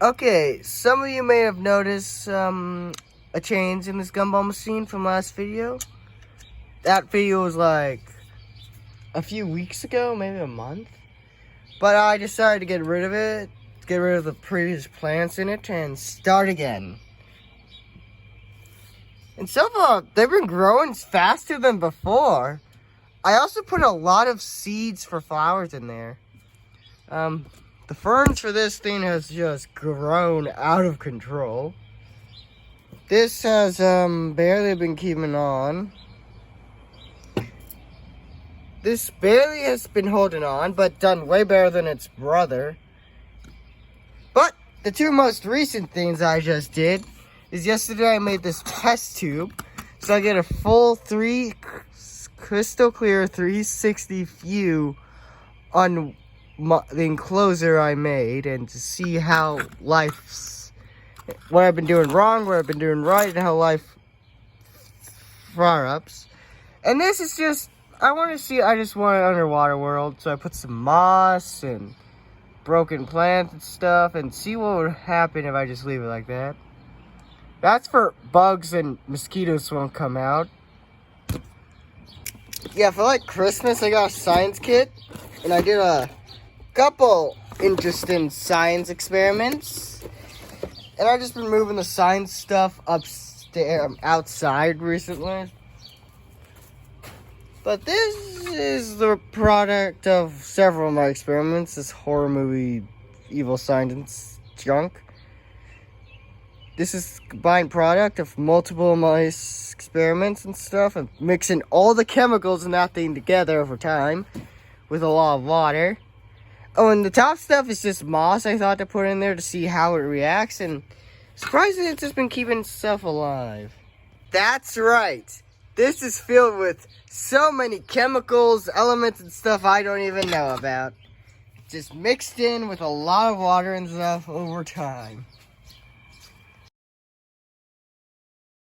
Okay, some of you may have noticed a change in this gumball machine from last video. That video was like a few weeks ago, maybe a month. But I decided to get rid of it, get rid of the previous plants in it, and start again. And so far, they've been growing faster than before. I also put a lot of seeds for flowers in there. The ferns for this thing has just grown out of control. This has barely been keeping on. This barely has been holding on, but done way better than its brother. But the two most recent things I just did is yesterday I made this test tube. So I get a full crystal clear 360 view on the enclosure I made, and to see how what I've been doing wrong, what I've been doing right, and how life flare-ups. And this is just, I just want an underwater world, so I put some moss and broken plants and stuff, and see what would happen if I just leave it like that. That's for bugs and mosquitoes won't come out. Yeah, for like Christmas, I got a science kit, and I did a couple interesting science experiments. And I've just been moving the science stuff outside recently. But this is the product of several of my experiments, this horror movie evil science junk. This is a combined product of multiple of my experiments and stuff, and mixing all the chemicals in that thing together over time with a lot of water. Oh, and the top stuff is just moss I thought to put in there to see how it reacts, and surprisingly it's just been keeping itself alive. That's right. This is filled with so many chemicals, elements, and stuff I don't even know about. Just mixed in with a lot of water and stuff over time.